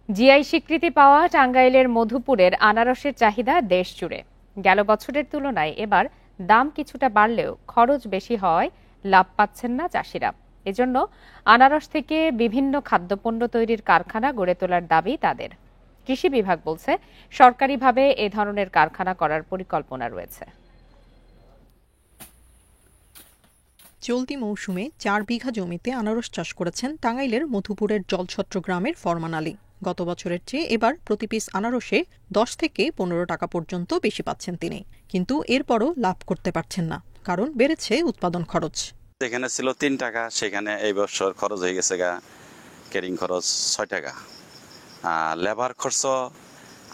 GI স্বীকৃতি পাওয়া টাঙ্গাইলের মধুপুরের আনারসের চাহিদা দেশ জুড়ে। গেল বছরের তুলনায় এবার দাম কিছুটা বাড়লেও খরচ বেশি হওয়ায় লাভ পাচ্ছেন না চাষিরা। এজন্য আনারস থেকে বিভিন্ন খাদ্যপণ্য তৈরির কারখানা গড়ে তোলার দাবি তাদের। কৃষি বিভাগ বলছে, সরকারিভাবে এ ধরনের কারখানা করার পরিকল্পনা রয়েছে। চলতি মৌসুমে 4 বিঘা জমিতে আনারস চাষ করেছেন টাঙ্গাইলের মধুপুরের জলছত্র গ্রামের ফরমান আলী। গত বছরের চেয়ে এবার প্রতি পিস আনারসে 10 থেকে 15 টাকা পর্যন্ত বেশি পাচ্ছেন তিনি, কিন্তু এরপরও লাভ করতে পারছেন না, কারণ বেড়েছে উৎপাদন খরচ। যেখানে ছিল 3 টাকা সেখানে এই বছর খরচ হয়ে গেছে ক্যারিং খরচ 6 টাকা। লেবার খরচ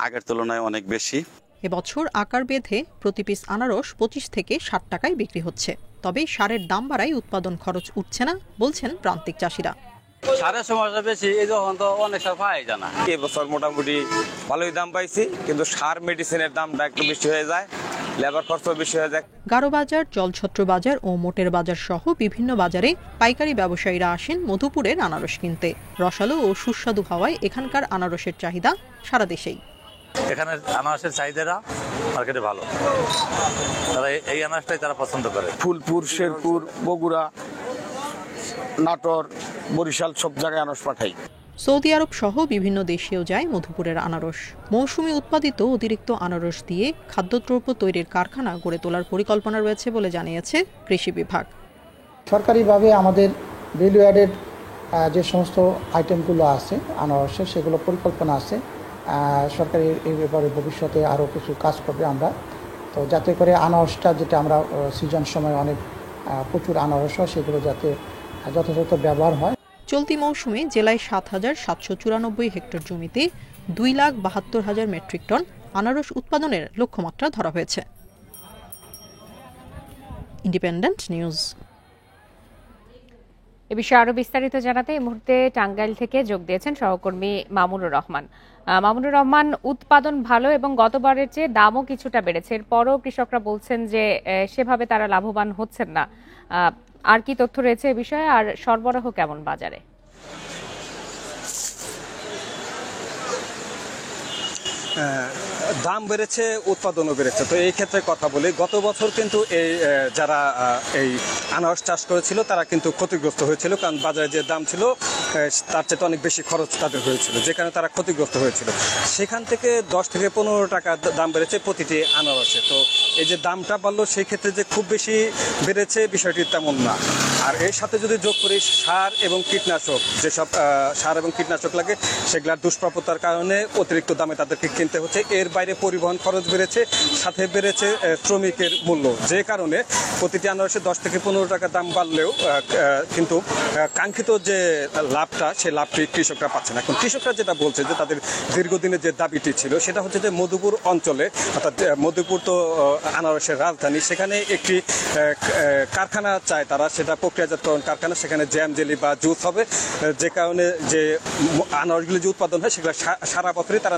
আগের তুলনায় অনেক বেশি। এবছর আকার বেঁধে প্রতি পিস আনারস 25 থেকে 60 টাকায় বিক্রি হচ্ছে। তবে সারের দাম বাড়ায় উৎপাদন খরচ উঠছে না বলছেন প্রান্তিক চাষিরা। সারের সমস্যা বেশি, এই যখন তো অনেক সার পাওয়া যায় না। এবছর মোটামুটি ভালোই দাম পাইছি, কিন্তু সার মেডিসিনের দামটা একটু বেশি হয়ে যায়, লেবার খরচ বেশি হয়ে যায়। গারো বাজার, জলছত্র বাজার ও মোটের বাজার সহ বিভিন্ন বাজারে পাইকারি ব্যবসায়ীরা আসেন মধুপুরের আনারস কিনতে। রসালো ও সুস্বাদু হওয়ায় এখানকার আনারসের চাহিদা সারা দেশেই। এখানে আনারসের চাহিদাটা মার্কেটে ভালো, তারা এই আনারসটাই তারা পছন্দ করে। ফুলপুর, শেরপুর, বগুড়া, নাটোর, বরিশাল সব জায়গায় আনারস পাঠাই। সৌদি আরব সহ বিভিন্ন দেশেও যায় মধুপুরের আনারস। মৌসুমী উৎপাদিত অতিরিক্ত আনারস দিয়ে খাদ্যদ্রব্য তৈরির কারখানা গড়ে তোলার পরিকল্পনা রয়েছে বলে জানিয়েছে কৃষি বিভাগ। সরকারিভাবে আমাদের ভ্যালু অ্যাডেড যে সমস্ত আইটেমগুলো আছে আনারসের, সেগুলো পরিকল্পনা আছে। সরকারি এই ব্যাপারে ভবিষ্যতে আরও কিছু কাজ করবে আমরা, তো যাতে করে আনারসটা যেটা আমরা সিজন সময় অনেক প্রচুর আনারস হয়, সেগুলো যাতে যথাযথ ব্যবহার হয়। চলতি মৌসুমে জেলায় 7,794 হেক্টর জমিতে 2,72,000 মেট্রিক টন আনারস উৎপাদনের লক্ষ্যমাত্রা ধরা হয়েছে। Independent news. এ বিষয়ে আরো বিস্তারিত জানাতে এই মুহূর্তে টাঙ্গাইল থেকে যোগ দিয়েছেন সহকর্মী মামুনুর রহমান। মামুনুর রহমান, উৎপাদন ভালো এবং গতবারের চেয়ে দামও কিছুটা বেড়েছে, এরপরও কৃষকরা বলছেন যে সেভাবে তারা লাভবান হচ্ছেন না। আর কি তথ্য রয়েছে এ বিষয়ে, আর সরবরাহ কেমন বাজারে? দাম বেড়েছে, উৎপাদনও বেড়েছে। তো এই ক্ষেত্রে কথা বলি, গত বছর কিন্তু এই যারা এই আনারস চাষ করেছিল তারা কিন্তু ক্ষতিগ্রস্ত হয়েছিল, কারণ বাজারে যে দাম ছিল তার চেয়ে অনেক বেশি খরচ তাদের হয়েছিল, যেখানে তারা ক্ষতিগ্রস্ত হয়েছিল। সেখান থেকে 10 থেকে 15 টাকা দাম বেড়েছে প্রতিটি আনারসে। তো এই যে দামটা বাড়লো, সেই ক্ষেত্রে যে খুব বেশি বেড়েছে বিষয়টি তেমন না। আর এর সাথে যদি যোগ করি সার এবং কীটনাশক, যেসব সার এবং কীটনাশক লাগে সেগুলোর দুষ্প্রাপ্যতার কারণে অতিরিক্ত দামে তাদেরকে কিনতে হচ্ছে। এর বাইরে পরিবহন খরচ বেড়েছে, সাথে বেড়েছে শ্রমিকের মূল্য, যে কারণে প্রতিটি আনারসে 10 থেকে 15 টাকা দাম বাড়লেও কিন্তু কাঙ্ক্ষিত যে লাভটা, সেই লাভটি কৃষকরা পাচ্ছে না। এখন কৃষকরা যেটা বলছে যে তাদের দীর্ঘদিনের যে দাবিটি ছিল সেটা হচ্ছে যে মধুপুর অঞ্চলে, অর্থাৎ মধুপুর তো আনারসের রাজধানী, সেখানে একটি কারখানা চায় তারা, সেটা প্রক্রিয়াজাতকরণ কারখানা, সেখানে জ্যাম, জেলি বা জুস হবে, যে কারণে যে আনারসগুলি যে উৎপাদন হয় সেগুলো সারা বছরই তারা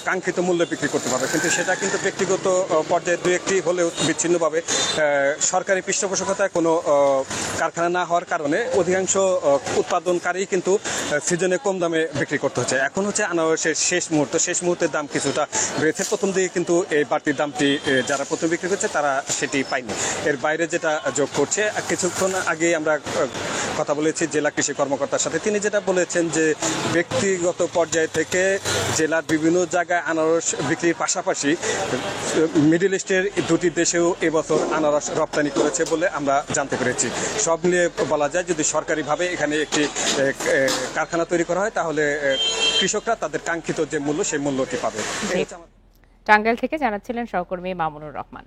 কাঙ্ক্ষিত মূল্যে বিক্রি করতে পারবে। কিন্তু সেটা কিন্তু ব্যক্তিগত পর্যায়ে দু একটি হলেও বিচ্ছিন্নভাবে সরকারি পৃষ্ঠপোষকতায় কোনো কারখানা না হওয়ার কারণে অধিকাংশ উৎপাদনকারী কিন্তু সিজনে কম দামে বিক্রি করতে হচ্ছে। এখন হচ্ছে আনারসের শেষ মুহূর্তের দাম কিছুটা বেড়েছে। প্রথম দিকে কিন্তু এই বাড়তির দামটি যারা প্রথম বিক্রি করছে তারা সেটি পায়নি। এর বাইরে যেটা যোগ করছে, কিছুক্ষণ আগে আমরা কথা বলেছি জেলা কৃষি কর্মকর্তার সাথে, তিনি যেটা বলেছেন যে ব্যক্তিগত পর্যায় থেকে জেলার বিভিন্ন জায়গায় আনারস বিক্রির পাশাপাশি মিডল ইস্টের 2টি দেশেও এবছর আনারস রপ্তানি করেছে বলে আমরা জানতে পেরেছি। সব মিলিয়ে বলা যায়, যদি সরকারিভাবে এখানে একটি কারখানা তৈরি করা হয় তাহলে কৃষকরা তাদের কাঙ্ক্ষিত যে মূল্য, সেই মূল্যটি পাবে। টাঙ্গাইল থেকে জানাচ্ছিলেন সহকর্মী মামুনুর রহমান।